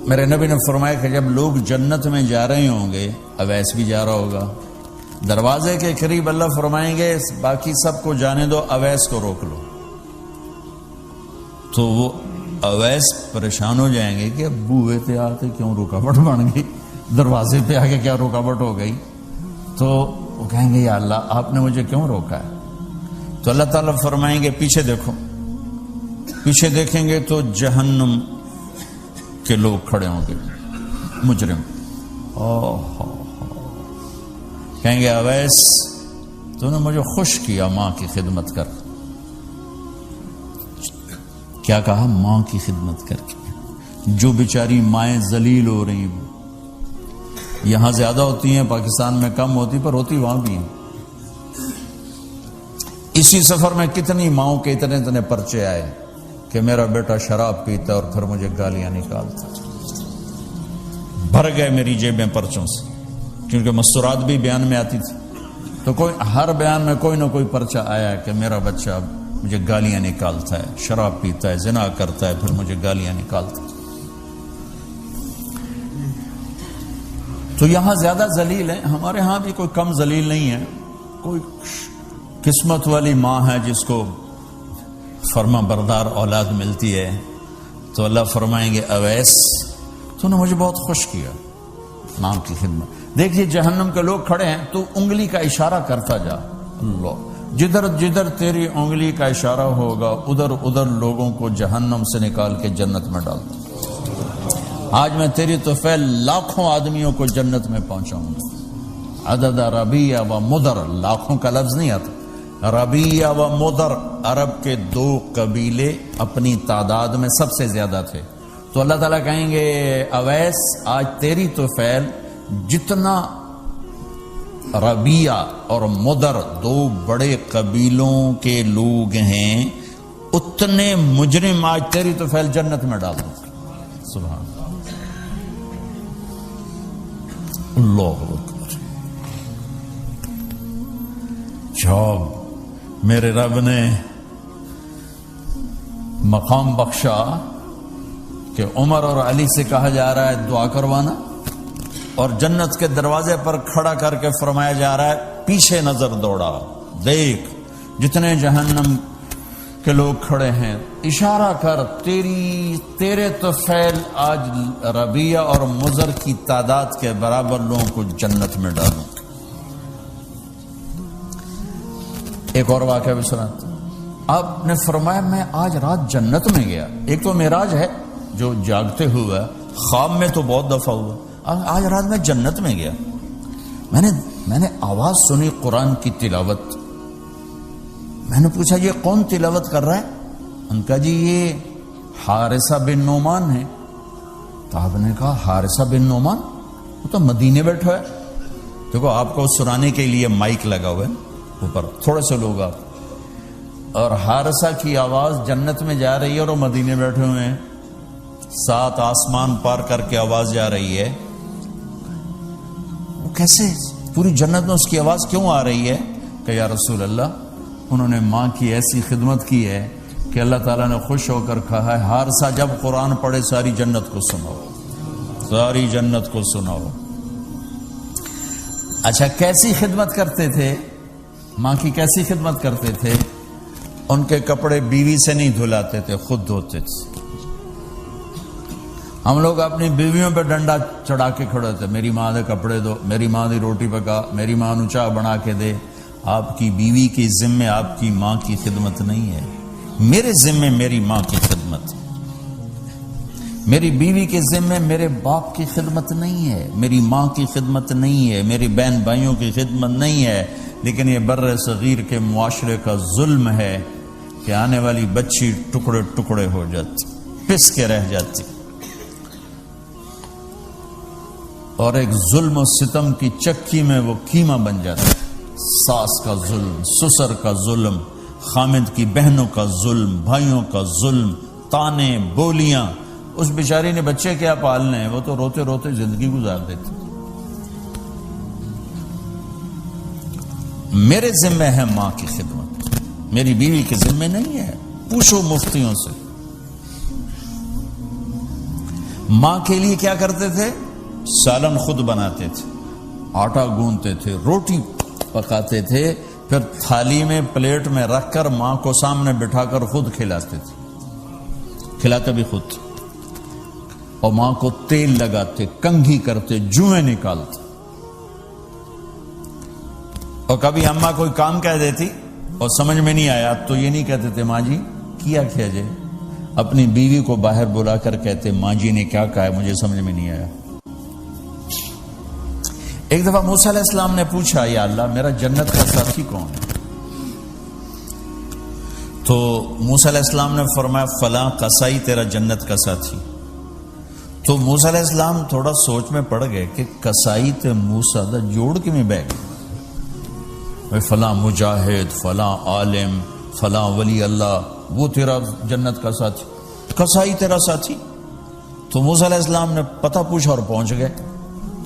میرے نبی نے فرمایا کہ جب لوگ جنت میں جا رہے ہوں گے، اویس بھی جا رہا ہوگا، دروازے کے قریب اللہ فرمائیں گے باقی سب کو جانے دو، اویس کو روک لو. تو وہ اویس پریشان ہو جائیں گے کہ اب بوئے پہ آ کے کیوں رکاوٹ بن گئی، دروازے پہ آ کے کیا رکاوٹ ہو گئی. تو وہ کہیں گے یا اللہ آپ نے مجھے کیوں روکا ہے. تو اللہ تعالیٰ فرمائیں گے پیچھے دیکھو. پیچھے دیکھیں گے تو جہنم کے لوگ کھڑے ہوں گے، مجرم. کہیں گے اویس تو نے مجھے خوش کیا ماں کی خدمت کر. کیا کہا؟ ماں کی خدمت کر کے. جو بیچاری مائیں ذلیل ہو رہی ہیں، یہاں زیادہ ہوتی ہیں، پاکستان میں کم ہوتی، پر ہوتی وہاں بھی ہیں. اسی سفر میں کتنی ماؤں کے اتنے پرچے آئے کہ میرا بیٹا شراب پیتا اور پھر مجھے گالیاں نکالتا. بھر گئے میری جیبیں پرچوں سے، کیونکہ مستورات بھی بیان میں آتی تھی. تو ہر بیان میں کوئی نہ کوئی پرچہ آیا کہ میرا بچہ مجھے گالیاں نکالتا ہے، شراب پیتا ہے، زنا کرتا ہے، پھر مجھے گالیاں نکالتا ہے. تو یہاں زیادہ ذلیل ہیں، ہمارے ہاں بھی کوئی کم ذلیل نہیں ہے. کوئی قسمت والی ماں ہے جس کو فرما بردار اولاد ملتی ہے. تو اللہ فرمائیں گے اویس تو نے مجھے بہت خوش کیا ماں کی خدمت. دیکھیے جہنم کے لوگ کھڑے ہیں، تو انگلی کا اشارہ کرتا جا. اللہ جدھر جدھر تیری انگلی کا اشارہ ہوگا ادھر ادھر لوگوں کو جہنم سے نکال کے جنت میں ڈال دوں. آج میں تیری طفیل لاکھوں آدمیوں کو جنت میں پہنچاؤں گا. عدد ربیہ و مدر، لاکھوں کا لفظ نہیں آتا. ربیہ و مدر عرب کے 2 قبیلے اپنی تعداد میں سب سے زیادہ تھے. تو اللہ تعالیٰ کہیں گے اویس آج تیری طفیل جتنا ربیہ اور مدر 2 بڑے قبیلوں کے لوگ ہیں، اتنے مجرم آج تیری طفیل جنت میں ڈال دوں. سبحان اللہ اکبر. جب میرے رب نے مقام بخشا کہ عمر اور علی سے کہا جا رہا ہے دعا کروانا، اور جنت کے دروازے پر کھڑا کر کے فرمایا جا رہا ہے پیچھے نظر دوڑا، دیکھ جتنے جہنم کے لوگ کھڑے ہیں، اشارہ کر تیرے طفیل آج ربیہ اور مضر کی تعداد کے برابر لوگوں کو جنت میں ڈالوں. ایک اور واقعہ بھی سناتا ہوں. آپ نے فرمایا میں آج رات جنت میں گیا. ایک تو معراج ہے جو جاگتے ہوئے، خواب میں تو بہت دفعہ ہوا، آج رات میں جنت میں گیا. میں نے آواز سنی قرآن کی تلاوت. میں نے پوچھا یہ کون تلاوت کر رہا ہے؟ ان کا جی یہ حارثہ بن نعمان ہے. تو آپ نے کہا حارثہ بن نعمان؟ وہ تو مدینے بیٹھا ہے. دیکھو آپ کو سنانے کے لیے مائک لگا ہوا ہے اوپر، تھوڑے سے لوگ آپ، اور حارثہ کی آواز جنت میں جا رہی ہے اور وہ مدینے بیٹھے ہوئے ہیں. 7 آسمان پار کر کے آواز جا رہی ہے. وہ کیسے پوری جنت میں اس کی آواز کیوں آ رہی ہے؟ کہ یا رسول اللہ انہوں نے ماں کی ایسی خدمت کی ہے کہ اللہ تعالیٰ نے خوش ہو کر کہا ہے حارثہ جب قرآن پڑھے ساری جنت کو سناؤ، ساری جنت کو سناؤ. اچھا کیسی خدمت کرتے تھے؟ ماں کی کیسی خدمت کرتے تھے؟ ان کے کپڑے بیوی سے نہیں دھلاتے تھے، خود دھوتے تھے. ہم لوگ اپنی بیویوں پہ ڈنڈا چڑھا کے کھڑے تھے، میری ماں نے کپڑے دو، میری ماں نے روٹی پکا، میری ماں نے چائے بنا کے دے. آپ کی بیوی کی ذمہ آپ کی ماں کی خدمت نہیں ہے، میرے ذمہ میری ماں کی خدمت. میری بیوی کے ذمہ میرے باپ کی خدمت نہیں ہے، میری ماں کی خدمت نہیں ہے، میری بہن بھائیوں کی خدمت نہیں ہے. لیکن یہ بر صغیر کے معاشرے کا ظلم ہے کہ آنے والی بچی ٹکڑے ٹکڑے ہو جاتی، پس کے رہ جاتی. اور ایک ظلم و ستم کی چکی میں وہ قیمہ بن جاتا ہے. ساس کا ظلم، سسر کا ظلم، خامد کی بہنوں کا ظلم، بھائیوں کا ظلم، تانے بولیاں. اس بیچاری نے بچے کیا پالنے ہیں، وہ تو روتے روتے زندگی گزار دیتی. میرے ذمہ ہے ماں کی خدمت، میری بیوی کے ذمہ نہیں ہے. پوچھو مفتیوں سے. ماں کے لیے کیا کرتے تھے؟ سالن خود بناتے تھے، آٹا گوندتے تھے، روٹی پکاتے تھے، پھر تھالی میں پلیٹ میں رکھ کر ماں کو سامنے بٹھا کر خود کھلاتے تھے، کھلاتے بھی خود، اور ماں کو تیل لگاتے، کنگھی کرتے، جوئیں نکالتے. اور کبھی اماں کوئی کام کہہ دیتی اور سمجھ میں نہیں آیا تو یہ نہیں کہتے تھے ماں جی کیا جائے، اپنی بیوی کو باہر بلا کر کہتے ماں جی نے کیا کہا ہے مجھے سمجھ میں نہیں آیا. ایک دفعہ موسیٰ علیہ السلام نے پوچھا یا اللہ میرا جنت کا ساتھی کون ہے؟ تو موسیٰ علیہ السلام نے فرمایا فلاں قصائی تیرا جنت کا ساتھی. تو موسیٰ علیہ السلام تھوڑا سوچ میں پڑ گئے کہ قصائی تے موسیٰ دا جوڑ کے میں بہ گئے، فلاں مجاہد، فلاں عالم، فلاں ولی اللہ وہ تیرا جنت کا ساتھی، قصائی تیرا ساتھی. تو موسیٰ علیہ السلام نے پتہ پوچھا اور پہنچ گئے.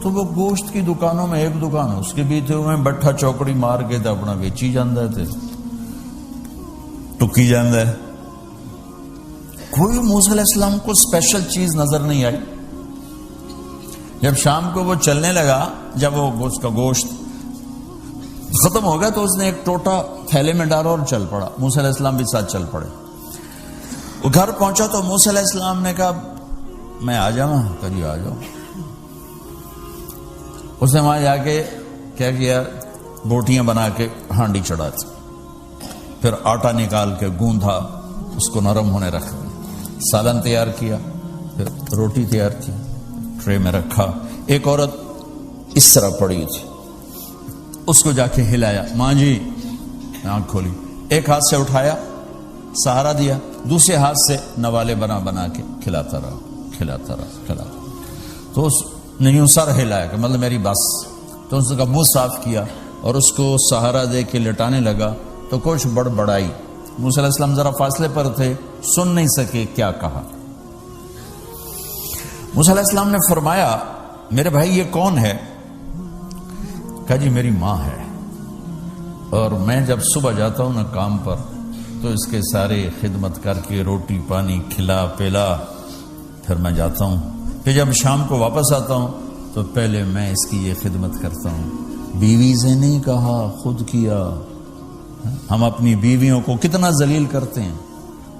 تو وہ گوشت کی دکانوں میں ایک دکان اس کے بھی تھے، میں بٹھا چوکڑی مار کے تھا اپنا بیچی جاندہ تھے، ٹکی جاندہ ہے. کوئی موسیٰ علیہ السلام کو اسپیشل چیز نظر نہیں آئی. جب شام کو وہ چلنے لگا، جب وہ اس کا گوشت ختم ہو گیا تو اس نے ایک ٹوٹا تھیلے میں ڈالا اور چل پڑا. موسیٰ علیہ السلام بھی ساتھ چل پڑے. وہ گھر پہنچا تو موسیٰ علیہ السلام نے کہا میں آ جاؤں؟ کہ جی آ جاؤ. اس نے وہاں جا کے کیا کیا، بوٹیاں بنا کے ہانڈی چڑھا دی، پھر آٹا نکال کے گوندھا، اس کو نرم ہونے رکھ دیا، سالن تیار کیا، پھر روٹی تیار کی، ٹرے میں رکھا. ایک عورت اس طرح پڑی تھی، اس کو جا کے ہلایا، ماں جی، آنکھ کھولی، ایک ہاتھ سے اٹھایا، سہارا دیا، دوسرے ہاتھ سے نوالے بنا بنا کے کھلاتا رہا. تو اس نے یوں سر ہلایا کہ مطلب میری بس. تو اس کا منہ صاف کیا اور اس کو سہارا دے کے لٹانے لگا تو کچھ بڑبڑائی. موسیٰ علیہ السلام ذرا فاصلے پر تھے، سن نہیں سکے کیا کہا. موسیٰ علیہ السلام نے فرمایا میرے بھائی یہ کون ہے؟ کہا جی میری ماں ہے، اور میں جب صبح جاتا ہوں نا کام پر تو اس کے سارے خدمت کر کے روٹی پانی کھلا پلا پھر میں جاتا ہوں، پھر جب شام کو واپس آتا ہوں تو پہلے میں اس کی یہ خدمت کرتا ہوں. بیوی سے نہیں کہا، خود کیا. ہم اپنی بیویوں کو کتنا ذلیل کرتے ہیں،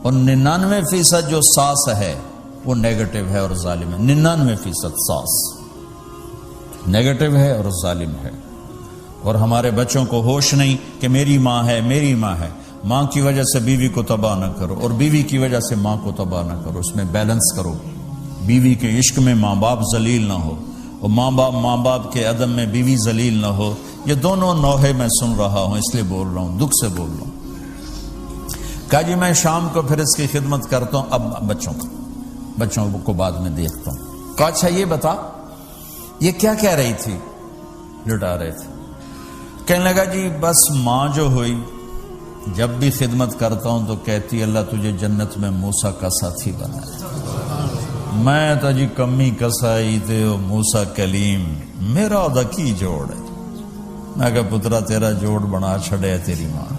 اور 99% جو ساس ہے وہ نیگیٹو ہے اور ظالم ہے. 99% ساس نیگیٹو ہے اور ظالم ہے. اور ہمارے بچوں کو ہوش نہیں کہ میری ماں ہے، میری ماں ہے. ماں کی وجہ سے بیوی کو تباہ نہ کرو اور بیوی کی وجہ سے ماں کو تباہ نہ کرو، اس میں بیلنس کرو. بیوی کے عشق میں ماں باپ ذلیل نہ ہو، اور ماں باپ کے عدم میں بیوی ذلیل نہ ہو. یہ دونوں نوحے میں سن رہا ہوں، اس لیے بول رہا ہوں، دکھ سے بول رہا ہوں. کہا جی میں شام کو پھر اس کی خدمت کرتا ہوں، اب بچوں کو بعد میں دیکھتا ہوں. کہا اچھا یہ بتا یہ کیا کہہ رہی تھی؟ لٹا رہے تھے. کہنے لگا جی بس ماں جو ہوئی جب بھی خدمت کرتا ہوں تو کہتی اللہ تجھے جنت میں موسیٰ کا ساتھی بنایا. میں تو جی کمی کسائی تے موسیٰ کلیم میرا دا کی جوڑ ہے. میں کہا پترا تیرا جوڑ بنا چھڑے تیری ماں.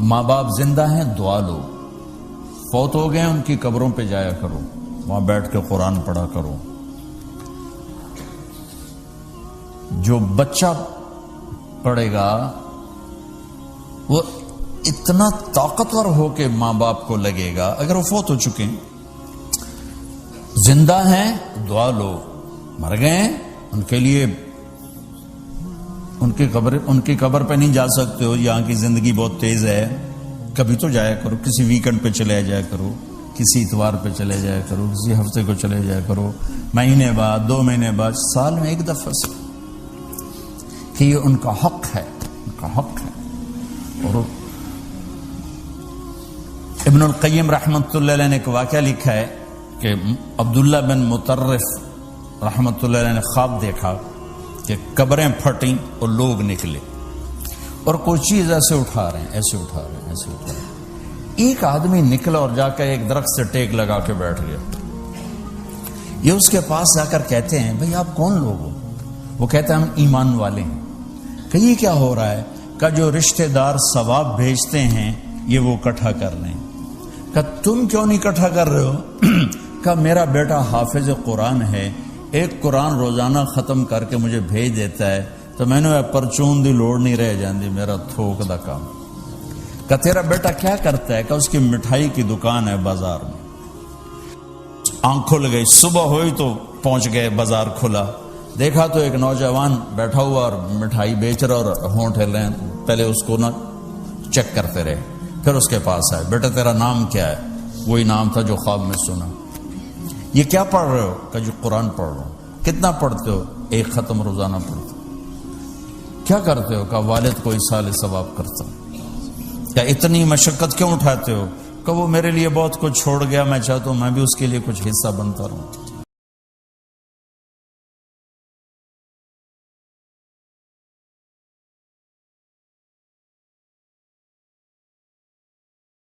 ماں باپ زندہ ہیں دعا لو، فوت ہو گئے ان کی قبروں پہ جایا کرو، وہاں بیٹھ کے قرآن پڑھا کرو. جو بچہ پڑھے گا وہ اتنا طاقتور ہو کے ماں باپ کو لگے گا. اگر وہ فوت ہو چکے ہیں، زندہ ہیں دعا لو، مر گئے ہیں ان کے لیے ان کی قبر پہ نہیں جا سکتے ہو، یہاں کی زندگی بہت تیز ہے، کبھی تو جایا کرو، کسی ویکنڈ پہ چلے جایا کرو، کسی اتوار پہ چلے جایا کرو، کسی ہفتے کو چلے جایا کرو، مہینے بعد 2 مہینے بعد، سال میں ایک دفعہ سے، کہ یہ ان کا حق ہے، ان کا حق ہے. اور ابن القیم رحمۃ اللہ علیہ نے ایک واقعہ لکھا ہے کہ عبداللہ بن مطرف رحمۃ اللہ علیہ نے خواب دیکھا کہ قبریں پھٹیں اور لوگ نکلے اور کوئی چیز ایسے اٹھا رہے ہیں، ایسے اٹھا رہے ہیں، ایسے اٹھا رہے ہیں. ایک آدمی نکلا اور جا کر ایک درخت سے ٹیک لگا کے بیٹھ گیا. یہ اس کے پاس جا کر کہتے ہیں بھئی آپ کون لوگ ہو؟ وہ کہتے ہیں ہم ایمان والے ہیں. کہ یہ کیا ہو رہا ہے؟ کہ جو رشتہ دار ثواب بھیجتے ہیں یہ وہ اکٹھا کر رہے ہیں۔ کہ تم کیوں نہیں اکٹھا کر رہے ہو؟ کہ میرا بیٹا حافظ قرآن ہے، ایک قرآن روزانہ ختم کر کے مجھے بھیج دیتا ہے، تو میں نے پرچون دی لوڑ نہیں رہ جاندی، میرا تھوک دا کام۔ کہ تیرا بیٹا کیا کرتا ہے؟ کہ اس کی مٹھائی کی دکان ہے بازار میں۔ آنکھ کھل گئی، صبح ہوئی تو پہنچ گئے، بازار کھلا، دیکھا تو ایک نوجوان بیٹھا ہوا اور مٹھائی بیچ رہا اور ہونٹ ہل رہے ہیں۔ پہلے اس کو چیک کرتے رہے، پھر اس کے پاس آئے، بیٹا تیرا نام کیا ہے؟ وہی نام تھا جو خواب میں سنا۔ یہ کیا پڑھ رہے ہو؟ کہ جو قرآن پڑھ رہا ہوں۔ کتنا پڑھتے ہو؟ ایک ختم روزانہ پڑھتے ہو۔ کیا کرتے ہو؟ کہ والد کو ایصال ثواب کرتا ہوں۔ کیا اتنی مشقت کیوں اٹھاتے ہو؟ کہ وہ میرے لیے بہت کچھ چھوڑ گیا، میں چاہتا ہوں میں بھی اس کے لیے کچھ حصہ بنتا رہوں۔